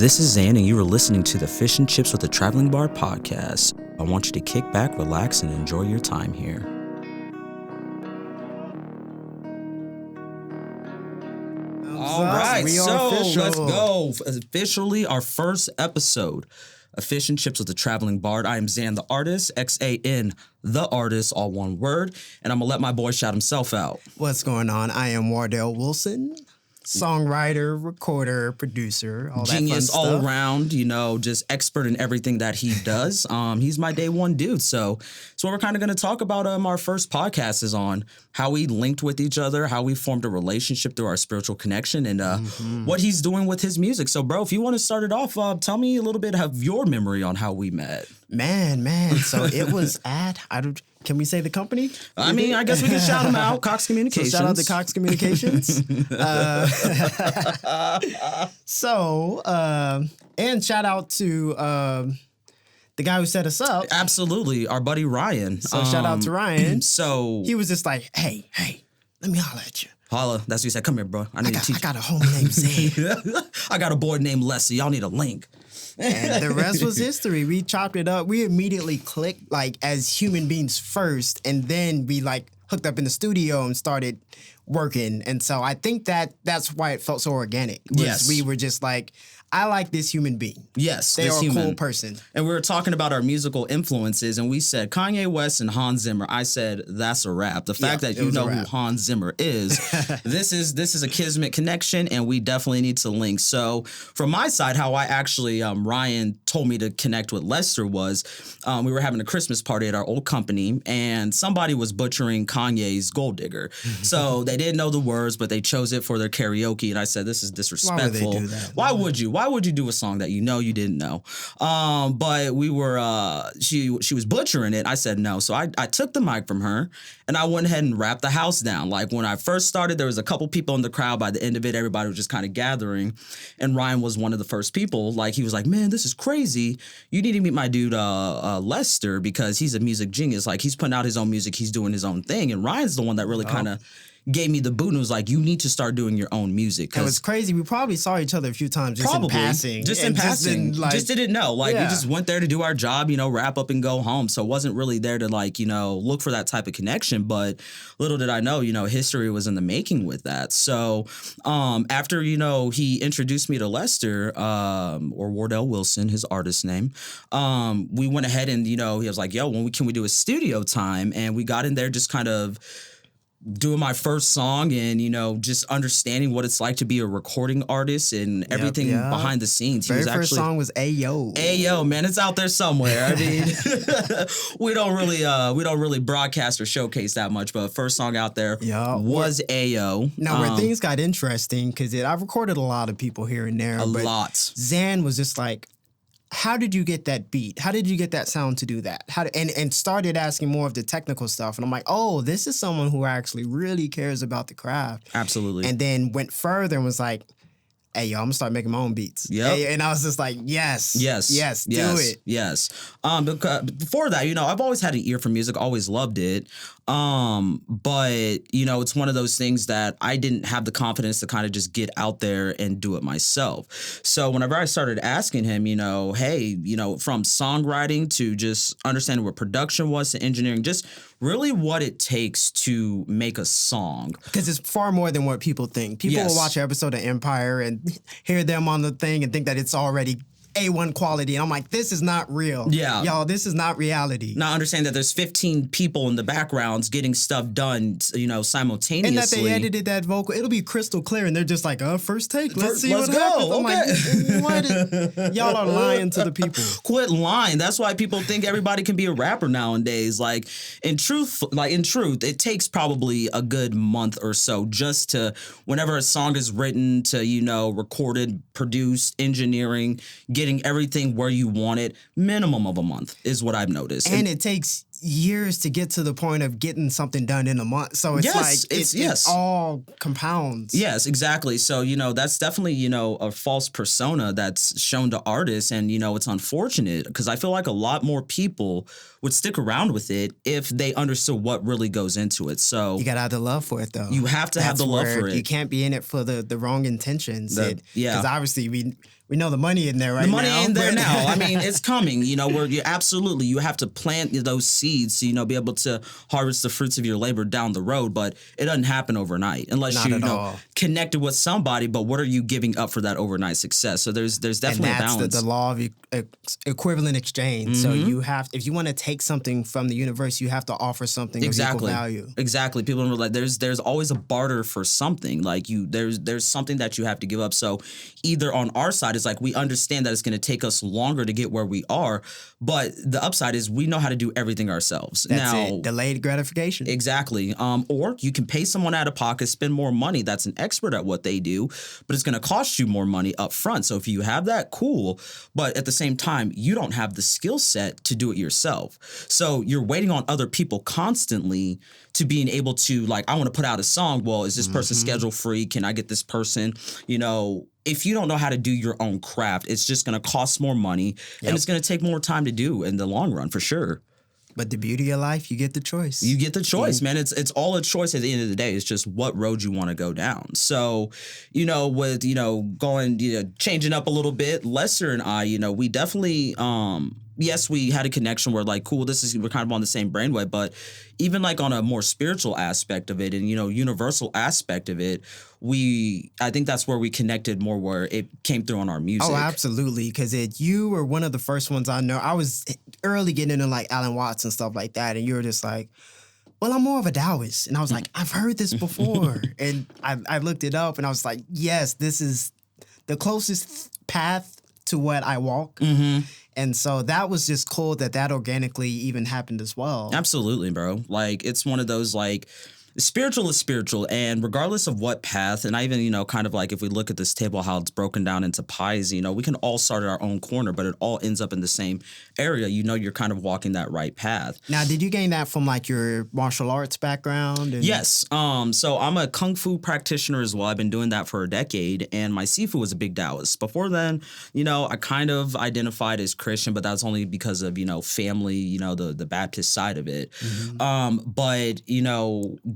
This is Zan, and you are listening to the Fish and Chips with the Traveling Bard podcast. I want you to kick back, relax, and enjoy your time here. All right, let's go. Officially, our first episode of Fish and Chips with the Traveling Bard. I am Zan the Artist, Xan the Artist, all one word, and I'm going to let my boy shout himself out. What's going on? I am Wardale Wilson. Songwriter, recorder, producer, all Genius that fun all stuff. around, just expert in everything that he does. He's my day one dude. So what we're kind of going to talk about our first podcast is on how we linked with each other, how we formed a relationship through our spiritual connection, and what he's doing with his music. So, bro, if you want to start it off, tell me a little bit of your memory on how we met. Man. So it was can we say the company? I mean, I guess we can shout him out. Cox Communications. So shout out to Cox Communications. And shout out to the guy who set us up. Absolutely. Our buddy Ryan. So shout out to Ryan. So he was just like, hey, let me holler at you. Holla. That's what he said. Come here, bro. I got a homie named Zane. I got a boy named Leslie. Y'all need a link. And the rest was history. We chopped it up. We immediately clicked as human beings first, and then we hooked up in the studio and started working. And so I think that's why it felt so organic. Yes. We were just I like this human being. Yes, they this are human. A cool person. And we were talking about our musical influences, and we said Kanye West and Hans Zimmer. I said that's a wrap. The fact that you know who Hans Zimmer is, this is a kismet connection, and we definitely need to link. So from my side, how I actually Ryan told me to connect with Lester was we were having a Christmas party at our old company, and somebody was butchering Kanye's Gold Digger. So they didn't know the words, but they chose it for their karaoke, and I said this is disrespectful. Why would they do that? Why would you? Why would you do a song that you didn't know? But we were, she was butchering it. I said no. So I took the mic from her and I went ahead and rapped the house down. Like when I first started, there was a couple people in the crowd. By the end of it, everybody was just kind of gathering. And Ryan was one of the first people. He was like, man, this is crazy. You need to meet my dude, Lester, because he's a music genius. He's putting out his own music. He's doing his own thing. And Ryan's the one that really kind of gave me the boot and was like, you need to start doing your own music. It was crazy. We probably saw each other a few times just in passing. Just didn't know. We just went there to do our job, wrap up and go home. So wasn't really there to look for that type of connection. But little did I know, history was in the making with that. So after, he introduced me to Lester, or Wardale Wilson, his artist name, we went ahead and, he was like, yo, can we do a studio time? And we got in there just kind of doing my first song and, just understanding what it's like to be a recording artist and everything behind the scenes. Very first song was Ayo. Ayo, man, it's out there somewhere. I mean, we don't really broadcast or showcase that much, but first song out there was Ayo. Now, where things got interesting, because I've recorded a lot of people here and there. A lot. Zan was just like, how did you get that beat? How did you get that sound to do that? And started asking more of the technical stuff. And I'm like, oh, this is someone who actually really cares about the craft. Absolutely. And then went further and was like, hey, yo, I'm going to start making my own beats. Yep. And I was just like, yes, do it. Yes. Because before that, I've always had an ear for music, always loved it. But, it's one of those things that I didn't have the confidence to kind of just get out there and do it myself. So whenever I started asking him, hey, from songwriting to just understanding what production was to engineering, just really what it takes to make a song. Because it's far more than what people think. People will watch an episode of Empire and hear them on the thing and think that it's already A1 quality. And I'm like, this is not real. Yeah. Y'all, this is not reality. Now, understand that there's 15 people in the backgrounds getting stuff done, simultaneously. And that they edited that vocal. It'll be crystal clear. And they're just like, first take. Let's see what go. happens. I'm Okay. like, what? Y'all are lying to the people. Quit lying. That's why people think everybody can be a rapper nowadays. In truth, it takes probably a good month or so just to, whenever a song is written, to, recorded, produced, engineering, getting everything where you want it, minimum of a month is what I've noticed. And it takes years to get to the point of getting something done in a month. So it's it all compounds. Yes, exactly. So, that's definitely, a false persona that's shown to artists. And, it's unfortunate because I feel like a lot more people would stick around with it if they understood what really goes into it. So you got to have the love for it, though. You have to have the love for it. You can't be in it for the wrong intentions. Yeah. Because obviously we know the money in there right now. The money in there now. I mean, it's coming, where you absolutely, you have to plant those seeds to, be able to harvest the fruits of your labor down the road, but it doesn't happen overnight unless you connected with somebody, but what are you giving up for that overnight success? So there's definitely a balance. And that's the law of equivalent exchange. So if you want to take something from the universe, you have to offer something of equal value. Exactly. People don't realize there's always a barter for something. Like there's something that you have to give up. So either on our side, it's like we understand that it's going to take us longer to get where we are, but the upside is we know how to do everything ourselves. That's it. Delayed gratification. Exactly. Or you can pay someone out of pocket, spend more money that's an expert at what they do, but it's going to cost you more money up front. So if you have that, cool. But at the same time, you don't have the skill set to do it yourself. So you're waiting on other people constantly to being able to, like, I want to put out a song. Well, is this person schedule free? Can I get this person? If you don't know how to do your own craft, it's just going to cost more money and it's going to take more time to do in the long run, for sure. But the beauty of life, you get the choice. You get the choice, man. It's all a choice at the end of the day. It's just what road you want to go down. So, with, going, changing up a little bit, Lester and I, we definitely, yes, we had a connection where like, cool, we're kind of on the same brainwave, but even like on a more spiritual aspect of it and, universal aspect of it, I think that's where we connected more, where it came through on our music. Oh, absolutely. Because you were one of the first ones I know. I was early getting into like Alan Watts and stuff like that. And you were just like, well, I'm more of a Taoist. And I was like, I've heard this before. And I looked it up and I was like, yes, this is the closest path to what I walk. And so that was just cool that organically even happened as well. Absolutely, bro. Like, it's one of those, like, spiritual is spiritual, and regardless of what path, and I even, kind of like if we look at this table, how it's broken down into pies, we can all start at our own corner, but it all ends up in the same area. You're kind of walking that right path. Now, did you gain that from like your martial arts background? Yes. So I'm a Kung Fu practitioner as well. I've been doing that for a decade, and my Sifu was a big Taoist. Before then, I kind of identified as Christian, but that's only because of, family, the Baptist side of it. But,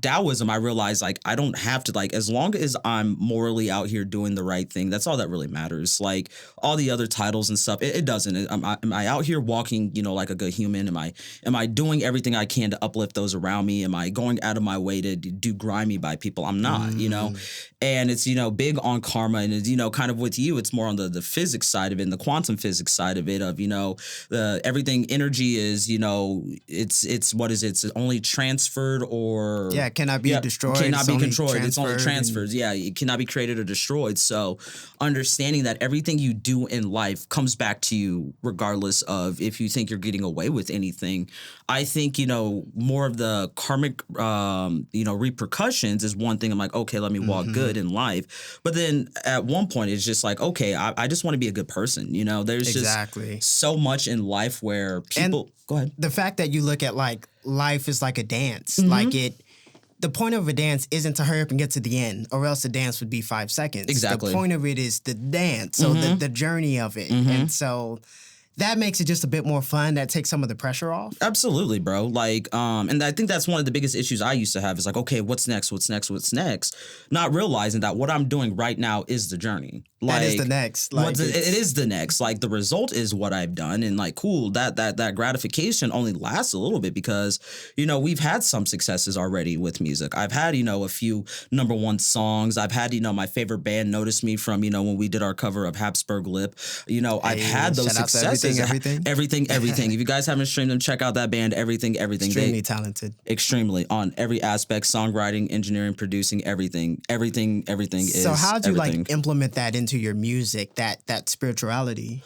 Taoism, I realized, like, I don't have to, like, as long as I'm morally out here doing the right thing, that's all that really matters. Like, all the other titles and stuff, it doesn't. Am I out here walking, like a good human? Am I doing everything I can to uplift those around me? Am I going out of my way to do grimy by people? I'm not, And it's, big on karma. And it's, kind of with you, it's more on the physics side of it and the quantum physics side of it of, everything energy is, it's what is it? It's only transferred or... Yeah, cannot be destroyed. Cannot be controlled. It's only transferred. Yeah, it cannot be created or destroyed. So understanding that everything you do in life comes back to you regardless of if you think you're getting away with anything. I think, more of the karmic, repercussions is one thing. I'm like, okay, let me walk good in life. But then at one point, it's just like, okay, I just want to be a good person. There's just so much in life where people... And go ahead. The fact that you look at like life is like a dance, like the point of a dance isn't to hurry up and get to the end, or else the dance would be 5 seconds. Exactly. The point of it is the dance, so the journey of it. And so that makes it just a bit more fun. That takes some of the pressure off. Absolutely, bro. Like, and I think that's one of the biggest issues I used to have is like, okay, what's next? Not realizing that what I'm doing right now is the journey. Like, that is the next. Like, it is the next. Like, the result is what I've done. And like, cool, that gratification only lasts a little bit because, we've had some successes already with music. I've had, a few #1 songs. I've had, my favorite band notice me from, when we did our cover of Habsburg Lip. I've had those successes. Everything. If you guys haven't streamed them, check out that band. Everything. Extremely talented. Extremely on every aspect, songwriting, engineering, producing, everything is. So how'd you like implement that into your music, that spirituality?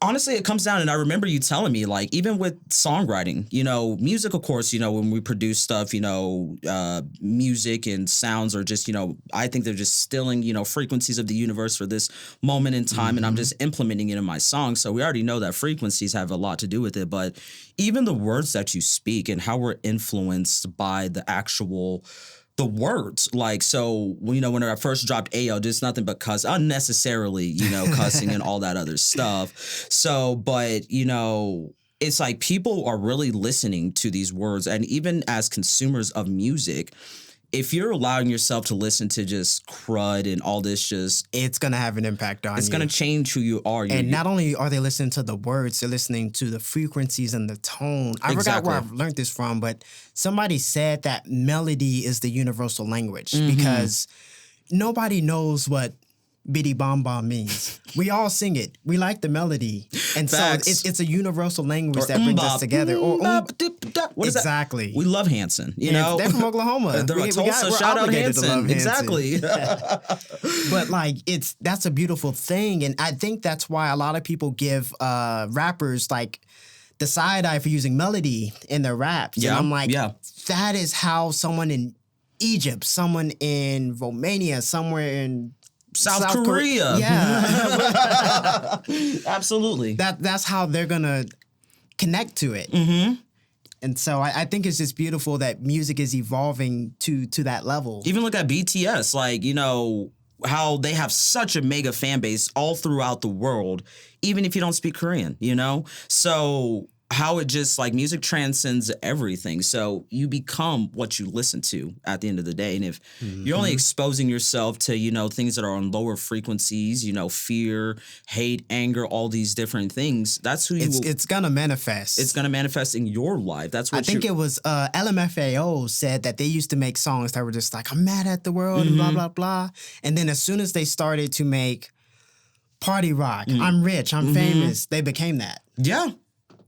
Honestly, it comes down, and I remember you telling me, like, even with songwriting, music, of course, when we produce stuff, music and sounds are just, I think they're just stilling, frequencies of the universe for this moment in time, and I'm just implementing it in my songs. So we already know that frequencies have a lot to do with it, but even the words that you speak and how we're influenced by the words, like, so, when I first dropped Ayo, just nothing but cuss, unnecessarily, cussing and all that other stuff. So, but, it's like people are really listening to these words. And even as consumers of music, if you're allowing yourself to listen to just crud and all this it's going to have an impact on you. It's going to change who you are. And not only are they listening to the words, they're listening to the frequencies and the tone. I forgot where I've learned this from, but somebody said that melody is the universal language because nobody knows what Biddy Bom Bom means. We all sing it. We like the melody. And so it's a universal language that brings us together. What is exactly. That? We love Hanson, you know? They're from Oklahoma. They're Tulsa, shout out Hanson. Exactly. But like that's a beautiful thing. And I think that's why a lot of people give rappers like the side eye for using melody in their raps. Yeah. And I'm like, that is how someone in Egypt, someone in Romania, somewhere in South Korea. Yeah. Absolutely. That's how they're going to connect to it. And so I think it's just beautiful that music is evolving to that level. Even look at BTS, like, you know, how they have such a mega fan base all throughout the world, even if you don't speak Korean, you know? So how it just like music transcends everything. So you become what you listen to at the end of the day. And if you're only exposing yourself to, you know, things that are on lower frequencies, you know, fear, hate, anger, all these different things, that's who it's going to manifest. It's going to manifest in your life. That's what I think it was LMFAO said that they used to make songs that were just like, I'm mad at the world and blah, blah, blah. And then as soon as they started to make party rock, I'm rich, I'm famous, they became that. Yeah.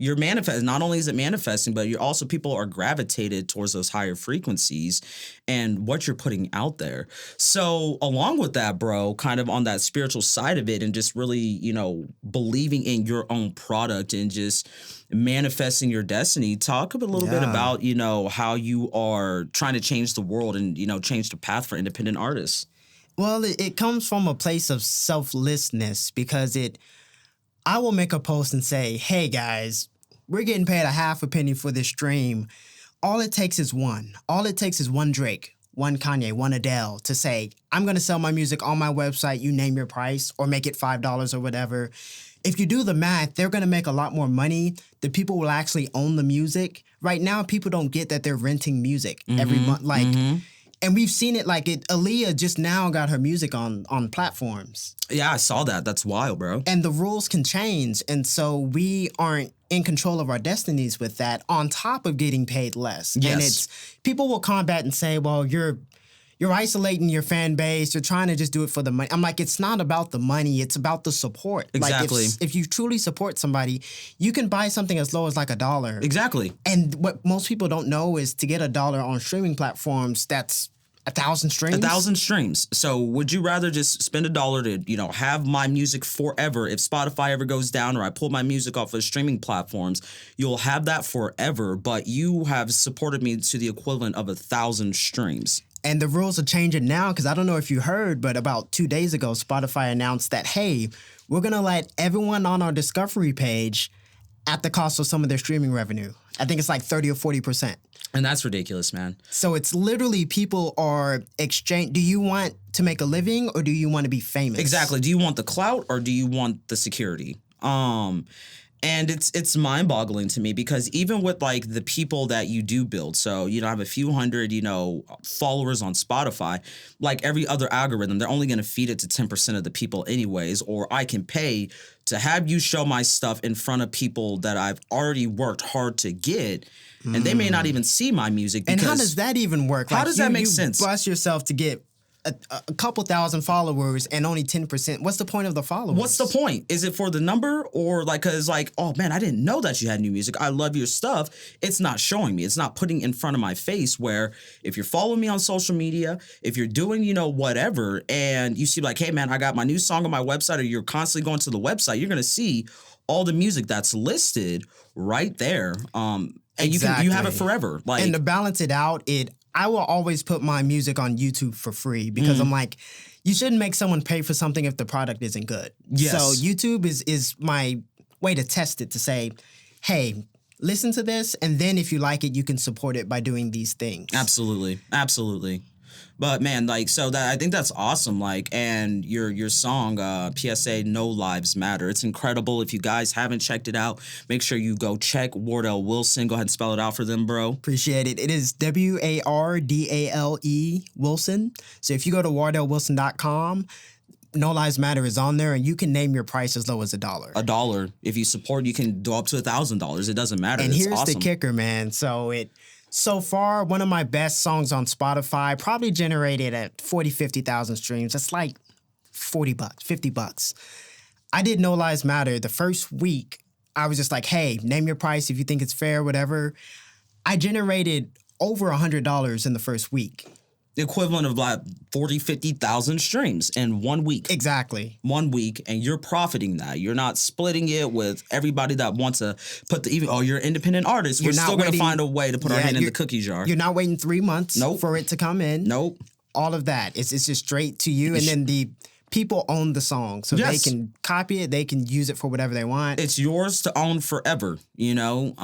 You're manifesting. Not only is it manifesting, but you're also people are gravitated towards those higher frequencies and what you're putting out there. So along with that, bro, kind of on that spiritual side of it and just really, you know, believing in your own product and just manifesting your destiny, talk a little bit about, you know, how you are trying to change the world and, you know, change the path for independent artists. Well, it comes from a place of selflessness because I will make a post and say, hey, guys, we're getting paid a half a penny for this stream. All it takes is one. All it takes is one Drake, one Kanye, one Adele to say, I'm going to sell my music on my website. You name your price or make it $5 or whatever. If you do the math, they're going to make a lot more money. The people will actually own the music. Right now, people don't get that they're renting music every month. Like, and we've seen it like Aaliyah just now got her music on platforms. Yeah, I saw that. That's wild, bro. And the rules can change. And so we aren't in control of our destinies with that on top of getting paid less. Yes. And it's people will combat and say, well, you're isolating your fan base. You're trying to just do it for the money. I'm like, it's not about the money. It's about the support. Exactly. Like if you truly support somebody, you can buy something as low as like $1. Exactly. And what most people don't know is to get $1 on streaming platforms, that's 1,000 streams. 1,000 streams. So would you rather just spend $1 to, you know, have my music forever? If Spotify ever goes down or I pull my music off of streaming platforms, you'll have that forever, but you have supported me to the equivalent of 1,000 streams. And the rules are changing now because I don't know if you heard, but about 2 days ago, Spotify announced that, hey, we're going to let everyone on our discovery page at the cost of some of their streaming revenue. I think it's like 30 or 40%. And that's ridiculous, man. So it's literally people are exchange. Do you want to make a living or do you want to be famous? Exactly. Do you want the clout or do you want the security? And it's mind-boggling to me because even with like the people that you do build, so you know, I have a few hundred, you know, followers on Spotify, like every other algorithm, they're only going to feed it to 10% of the people anyways, or I can pay to have you show my stuff in front of people that I've already worked hard to get, and they may not even see my music. And how does that even work? How does that make sense? You bust yourself to get a couple thousand followers and only 10%. What's the point of the followers? What's the point? Is it for the number or like, cause like, oh man, I didn't know that you had new music. I love your stuff. It's not showing me. It's not putting in front of my face where if you're following me on social media, if you're doing, you know, whatever, and you see like, hey man, I got my new song on my website, or you're constantly going to the website, you're going to see all the music that's listed right there. And exactly. you have it forever. Like, and to balance it out, I will always put my music on YouTube for free because I'm like, you shouldn't make someone pay for something if the product isn't good. Yes. So YouTube is my way to test it, to say, hey, listen to this, and then if you like it, you can support it by doing these things. Absolutely. Absolutely. But man, like, so that I think that's awesome. Like, and your song, PSA No Lives Matter. It's incredible. If you guys haven't checked it out, make sure you go check Wardale Wilson. Go ahead and spell it out for them, bro. Appreciate it. It is Wardale Wilson. So if you go to wardalewilson.com, No Lives Matter is on there, and you can name your price as low as $1. $1. If you support, you can go up to $1,000. It doesn't matter. And it's here's awesome. the kicker, man. So far, one of my best songs on Spotify probably generated at 40, 50,000 streams. That's like $40, $50. I did No Lives Matter the first week. I was just like, hey, name your price if you think it's fair, whatever. I generated over $100 in the first week. The equivalent of like 40, 50,000 streams in 1 week. Exactly. 1 week, and you're profiting that. You're not splitting it with everybody that wants to put you're an independent artist. We're still going to find a way to put our hand in the cookie jar. You're not waiting 3 months for it to come in. Nope. All of that. It's just straight to you, and then the people own the song, so they can copy it, they can use it for whatever they want. It's yours to own forever, you know?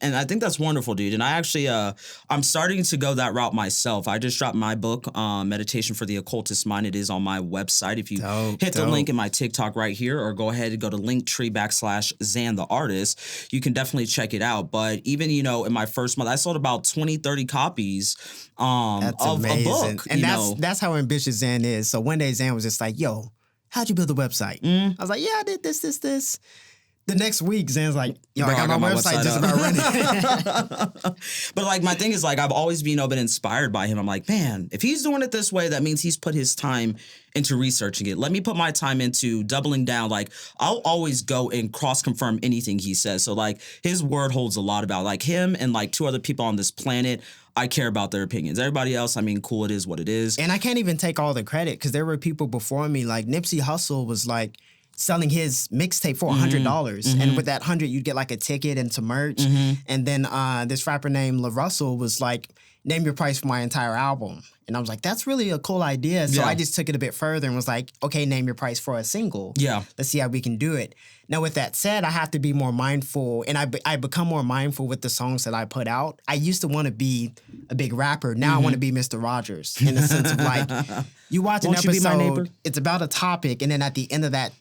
And I think that's wonderful, dude. And I actually, I'm starting to go that route myself. I just dropped my book, Meditation for the Occultist Mind. It is on my website. If you hit the link in my TikTok right here, or go ahead and go to Linktree/Xantheartist, you can definitely check it out. But even, you know, in my first month, I sold about 20, 30 copies that's of amazing. a book. And that's how ambitious Xan is. So one day Xan was just like, yo, how'd you build a website? I was like, yeah, I did this. The next week, Xan's like, yo, I got my website just about ready. But like, my thing is, like, I've always been inspired by him. I'm like, man, if he's doing it this way, that means he's put his time into researching it. Let me put my time into doubling down. Like, I'll always go and cross-confirm anything he says. So like, his word holds a lot about, like, him and like 2 other people on this planet. I care about their opinions. Everybody else, I mean, cool, it is what it is. And I can't even take all the credit, because there were people before me, like Nipsey Hussle was like selling his mixtape for $100. And with that 100, you'd get like a ticket and some merch. And then this rapper named La Russell was like, name your price for my entire album. And I was like, that's really a cool idea. So I just took it a bit further and was like, okay, name your price for a single. Yeah. Let's see how we can do it. Now, with that said, I have to be more mindful, and I become more mindful with the songs that I put out. I used to want to be a big rapper. Now I want to be Mr. Rogers, in the sense of like, you watch an episode, it's about a topic, and then at the end of that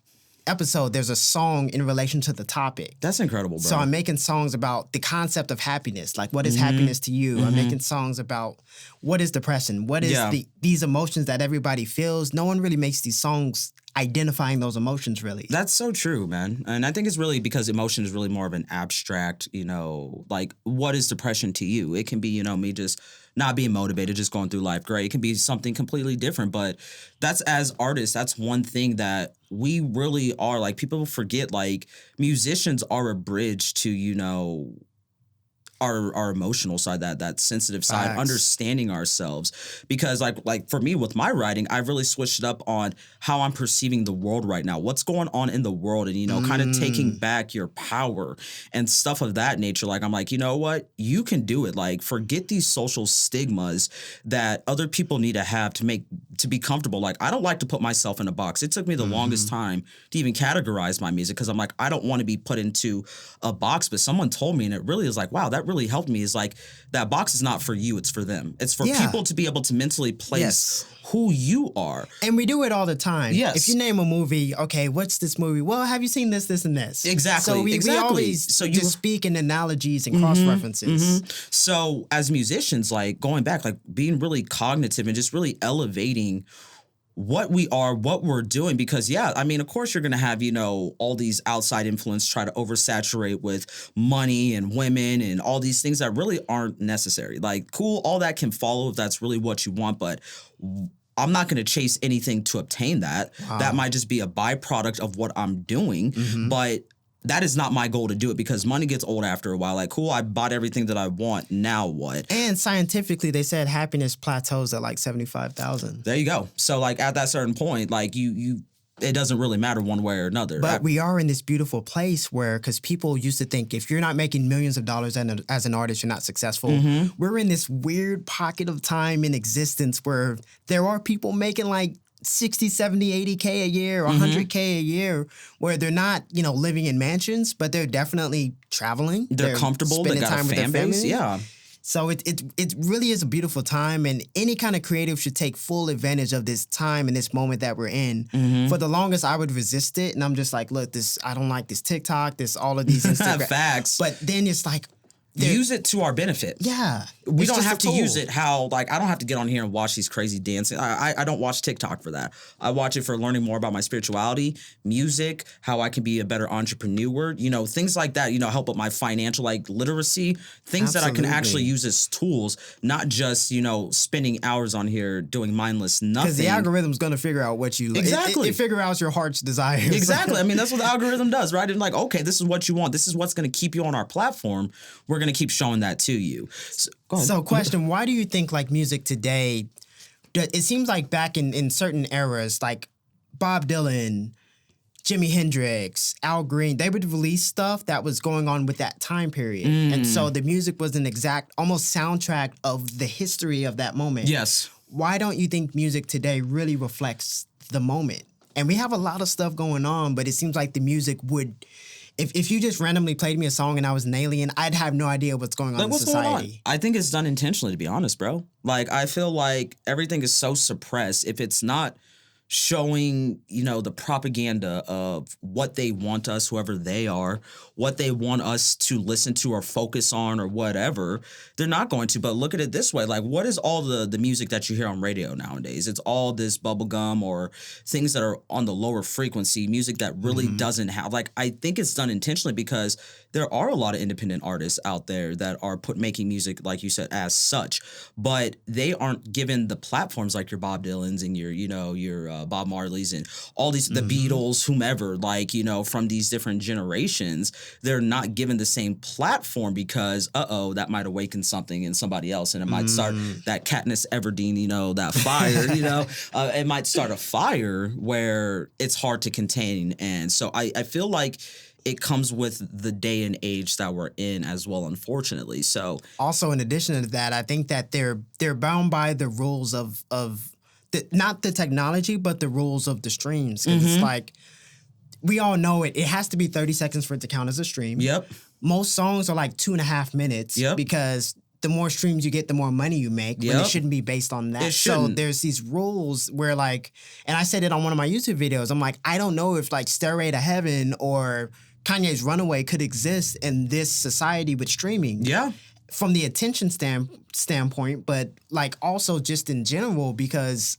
episode, there's a song in relation to the topic. That's incredible, bro. So I'm making songs about the concept of happiness. Like, what is happiness to you? I'm making songs about what is depression? What is these emotions that everybody feels? No one really makes these songs identifying those emotions, really. That's so true, man. And I think it's really because emotion is really more of an abstract, you know, like, what is depression to you? It can be, you know, me just not being motivated, just going through life. Great. It can be something completely different. But that's, as artists, that's one thing that we really are. Like, people forget, like, musicians are a bridge to, you know, our emotional side, that sensitive side, understanding ourselves. Because like for me with my writing, I've really switched it up on how I'm perceiving the world right now, what's going on in the world, and, you know, kind of taking back your power and stuff of that nature. Like, I'm like, you know what, you can do it. Like, forget these social stigmas that other people need to have to be comfortable. Like, I don't like to put myself in a box. It took me the longest time to even categorize my music, because I'm like, I don't want to be put into a box. But someone told me, and it really is like, wow, that really helped me, is like, that box is not for you, it's for them. It's for people to be able to mentally place who you are. And we do it all the time. Yes. If you name a movie, okay, what's this movie? Well, have you seen this, and this? Exactly. So we always just speak in analogies and cross-references. So as musicians, like, going back, like, being really cognitive and just really elevating what we are, what we're doing. Because, I mean, of course you're going to have, you know, all these outside influence try to oversaturate with money and women and all these things that really aren't necessary. Like, cool, all that can follow if that's really what you want, but I'm not going to chase anything to obtain that. That might just be a byproduct of what I'm doing, but that is not my goal to do it, because money gets old after a while. Like, cool, I bought everything that I want. Now what? And scientifically, they said happiness plateaus at like 75,000. There you go. So, like, at that certain point, like, you it doesn't really matter one way or another. But we are in this beautiful place where, because people used to think if you're not making millions of dollars as an artist, you're not successful. We're in this weird pocket of time in existence where there are people making like 60, 70, 80K a year or 100K a year, where they're not, you know, living in mansions, but they're definitely traveling. They're comfortable. They got a fan base. Yeah. So it really is a beautiful time, and any kind of creative should take full advantage of this time and this moment that we're in. For the longest, I would resist it, and I'm just like, look, I don't like this TikTok, all of these Instagram facts. But then it's like, use it to our benefit. Yeah. We don't have to use it how, like, I don't have to get on here and watch these crazy dancing. I don't watch TikTok for that. I watch it for learning more about my spirituality, music, how I can be a better entrepreneur, things like that, help with my financial, like, literacy, things that I can actually use as tools, not just, spending hours on here doing mindless nothing. Because the algorithm's going to figure out what you like. Exactly. It figure out your heart's desires. Exactly. I mean, that's what the algorithm does, right? And like, okay, this is what you want. This is what's going to keep you on our platform. We're going to keep showing that to you. So question, why do you think like music today, it seems like back in certain eras, like Bob Dylan, Jimi Hendrix, Al Green, they would release stuff that was going on with that time period. And so the music was an exact, almost soundtrack of the history of that moment. Yes. Why don't you think music today really reflects the moment? And we have a lot of stuff going on, but it seems like the music would... If you just randomly played me a song and I was an alien, I'd have no idea what's going on in society. Going on? I think it's done intentionally, to be honest, bro. Like, I feel like everything is so suppressed. If it's not showing, the propaganda of what they want us, whoever they are, what they want us to listen to or focus on or whatever, they're not going to. But look at it this way. Like, what is all the music that you hear on radio nowadays? It's all this bubblegum or things that are on the lower frequency, music that really doesn't have, like, I think it's done intentionally because there are a lot of independent artists out there that are making music, like you said, as such, but they aren't given the platforms like your Bob Dylans and your Bob Marley's and all these, the Beatles, whomever, like, from these different generations. They're not given the same platform because, that might awaken something in somebody else, and it might start that Katniss Everdeen, that fire, it might start a fire where it's hard to contain. And so I feel like it comes with the day and age that we're in as well, unfortunately. So also, in addition to that, I think that they're bound by the rules of not the technology, but the rules of the streams. Because it's like, we all know it has to be 30 seconds for it to count as a stream. Yep. Most songs are like 2.5 minutes. Yep. Because the more streams you get, the more money you make. Yep. When it shouldn't be based on that. So there's these rules where, like, and I said it on one of my YouTube videos, I'm like, I don't know if like Stairway to Heaven or Kanye's Runaway could exist in this society with streaming. Yeah. From the attention standpoint, but like also just in general, because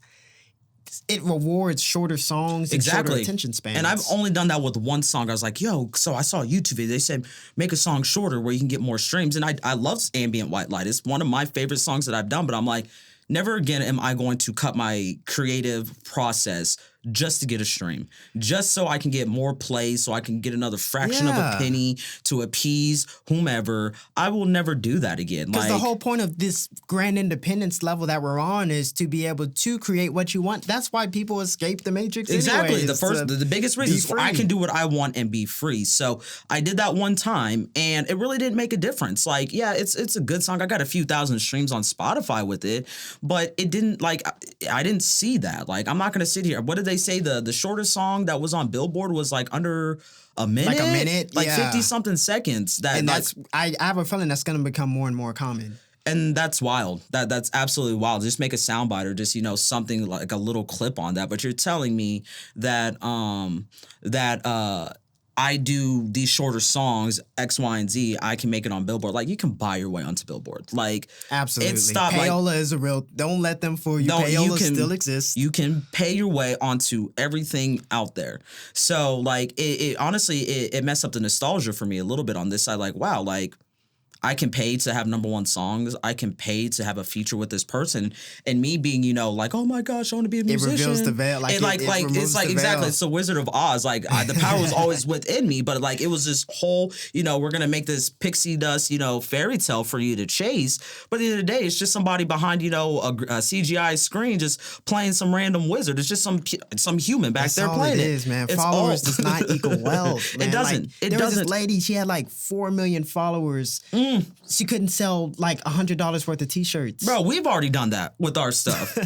it rewards shorter songs and shorter attention spans. And I've only done that with one song. I was like, so I saw a YouTube video. They said, make a song shorter where you can get more streams. And I love Ambient White Light. It's one of my favorite songs that I've done. But I'm like, never again am I going to cut my creative process just to get a stream, just so I can get more plays, so I can get another fraction of a penny to appease whomever. I will never do that again. Because the whole point of this grand independence level that we're on is to be able to create what you want. That's why people escape the Matrix. Exactly. The biggest reason is I can do what I want and be free. So I did that one time, and it really didn't make a difference. Like, yeah, it's a good song. I got a few thousand streams on Spotify with it, but it didn't, like, I didn't see that. Like, I'm not going to sit here. What did they say the shortest song that was on Billboard was like under a minute? Like a minute? Like 50-something seconds. And I have a feeling that's going to become more and more common. And that's wild. That's absolutely wild. Just make a soundbite or just, something like a little clip on that. But you're telling me that I do these shorter songs, X, Y, and Z, I can make it on Billboard. Like, you can buy your way onto Billboard. Like, absolutely. Payola is a real, don't let them fool you. Payola still exists. You can pay your way onto everything out there. So, like, it honestly, it messed up the nostalgia for me a little bit on this side. Like, wow, like, I can pay to have number one songs. I can pay to have a feature with this person. And me being, like, oh my gosh, I want to be a musician. It reveals the veil. It's like exactly. It's the Wizard of Oz. Like, the power was always within me, but like, it was this whole, we're going to make this pixie dust, fairy tale for you to chase. But at the end of the day, it's just somebody behind, a CGI screen just playing some random wizard. It's just some human back there playing it. It is, man. Followers does not equal wealth, man. It doesn't. Like, there was this lady, she had like 4 million followers. She couldn't sell like $100 worth of t-shirts. Bro, we've already done that with our stuff.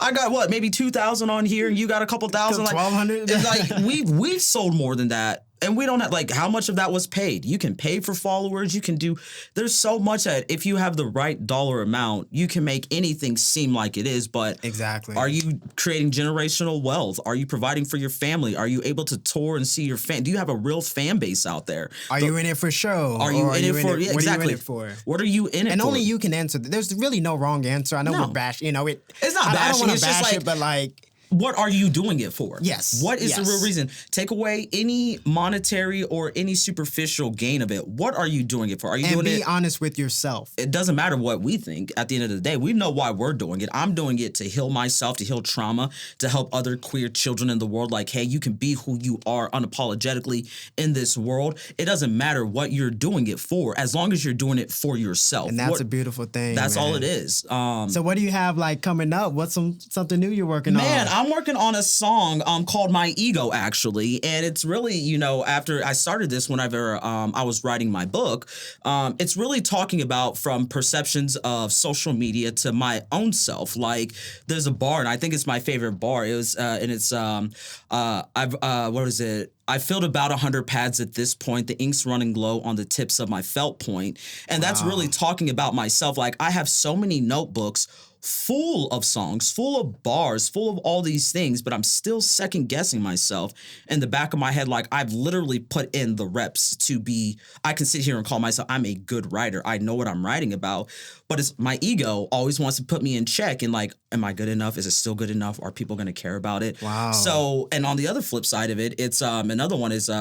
I got maybe 2,000 on here, and you got a couple thousand. 1,200. Like we've sold more than that and we don't have, like, how much of that was paid? You can pay for followers. You can do, there's so much that if you have the right dollar amount, you can make anything seem like it is. But exactly, are you creating generational wealth? Are you providing for your family? Are you able to tour and see your fan? Do you have a real fan base out there? Are you in it for show? Are you in it for, yeah, exactly. What are you in it for? What are you in it for? And only you can answer. There's really no wrong answer. I know we're bashing, it's not bashing. I don't want to it's bash just like, it, but like, what are you doing it for? Yes. What is the real reason? Take away any monetary or any superficial gain of it. What are you doing it for? Are you doing it? And be honest with yourself. It doesn't matter what we think. At the end of the day, we know why we're doing it. I'm doing it to heal myself, to heal trauma, to help other queer children in the world. Like, hey, you can be who you are unapologetically in this world. It doesn't matter what you're doing it for, as long as you're doing it for yourself. And that's a beautiful thing. That's man. all it is. So what do you have like coming up? What's something new you're working on? Man, I'm working on a song called My Ego, actually. And it's really, after I started this, whenever I was writing my book, it's really talking about from perceptions of social media to my own self. Like, there's a bar, and I think it's my favorite bar. It was, and it's, what is it? I filled about 100 pads at this point. The ink's running low on the tips of my felt point. And that's really talking about myself. Like, I have so many notebooks full of songs, full of bars, full of all these things, but I'm still second guessing myself in the back of my head. Like, I've literally put in the reps to be, I can sit here and call myself, I'm a good writer. I know what I'm writing about, but it's my ego always wants to put me in check and like, am I good enough? Is it still good enough? Are people going to care about it? Wow. So, and on the other flip side of it, it's another one is hit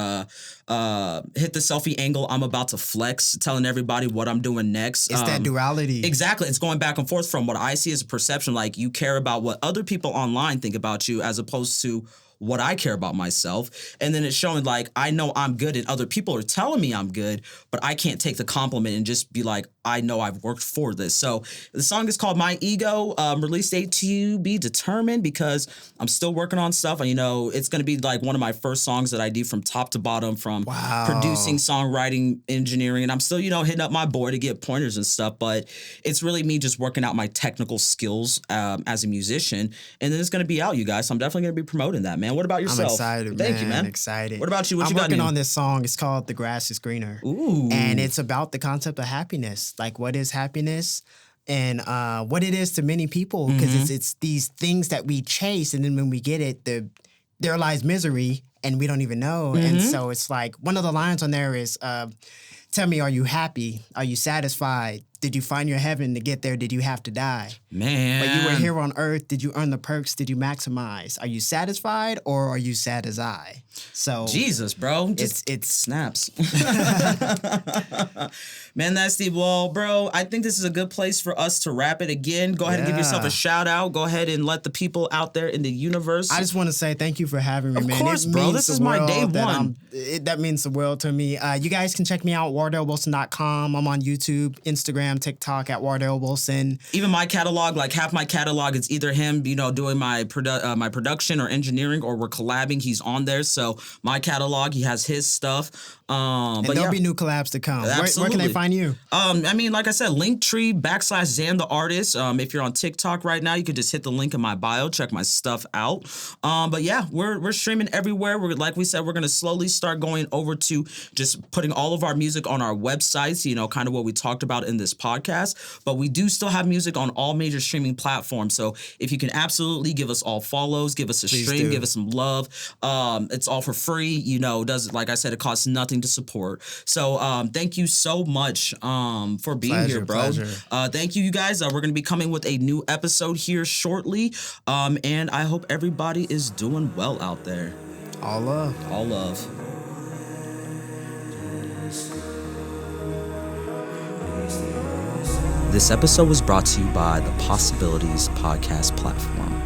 the selfie angle. I'm about to flex, telling everybody what I'm doing next. It's that duality. Exactly. It's going back and forth from what I see as a perception, like you care about what other people online think about you as opposed to what I care about myself. And then it's showing like, I know I'm good and other people are telling me I'm good, but I can't take the compliment and just be like, I know I've worked for this. So the song is called My Ego, release date to be determined because I'm still working on stuff. And, it's going to be like one of my first songs that I do from top to bottom, from producing, songwriting, engineering. And I'm still, hitting up my boy to get pointers and stuff. But it's really me just working out my technical skills as a musician. And then it's going to be out, you guys. So I'm definitely going to be promoting that, man. What about yourself? I'm excited, Thank you, man. Excited. What about you? What I'm you got? working on this song. It's called The Grass is Greener. Ooh. And it's about the concept of happiness. Like, what is happiness? And what it is to many people. Because it's these things that we chase. And then when we get it, there lies misery. And we don't even know. And so it's like, one of the lines on there is, tell me, are you happy? Are you satisfied? Did you find your heaven? To get there, did you have to die? Man. But you were here on earth. Did you earn the perks? Did you maximize? Are you satisfied or are you sad as I? So Jesus, bro. It's snaps. Man, that's the well, bro. I think this is a good place for us to wrap it again. Go ahead and give yourself a shout out. Go ahead and let the people out there in the universe. I just want to say thank you for having me, man. Of course, bro. This is my day one. That means the world to me. You guys can check me out, WardaleWilson.com. I'm on YouTube, Instagram, TikTok at Wardale Wilson. Even my catalog, like half my catalog, it's either him, doing my production or engineering, or we're collabing. He's on there. So my catalog, he has his stuff. And there'll be new collabs to come. Where can they find you? Like I said, Linktree /Xantheartist. If you're on TikTok right now, you can just hit the link in my bio, check my stuff out. But yeah, we're streaming everywhere. Like we said, we're gonna slowly start going over to just putting all of our music on our websites. Kind of what we talked about in this podcast. But we do still have music on all major streaming platforms. So if you can absolutely give us all follows, give us a stream, give us some love. It's all for free. Like I said, it costs nothing to support. So thank you so much for being here, bro. Pleasure. Thank you, guys. We're going to be coming with a new episode here shortly. And I hope everybody is doing well out there. All love. All love. This episode was brought to you by the Possibilities Podcast platform.